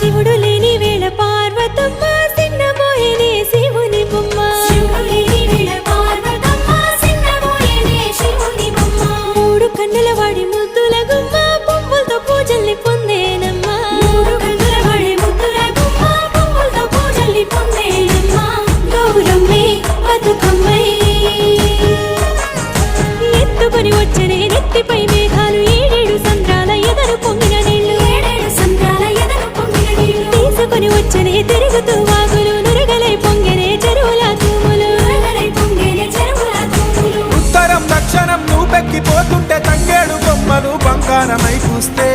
శివుడు లేని వేళ పార్వతమ్మ సిన్నబోయేనే శివుని బొమ్మ మూడు కన్నుల వాడి ముద్దుల గుమ్మ పువ్వులతో పూజల్ని పొందేనమ్మా గౌరమ్మే బతుకమ్మై ఎత్తుకొని వచ్చనే నెత్తిపై మేఘాలు ఏడేడు సంద్రాల ఎదరు పొంగిన నీళ్లు తీసుకొని వచ్చనే తిరుగుతూ వాగులు నురగలై పొంగెనే చెరువుల తూములు ఉత్తరం దక్షిణం నువ్వెక్కిపోతుంటే తంగేడు బొమ్మలు బంగారమై చూస్తే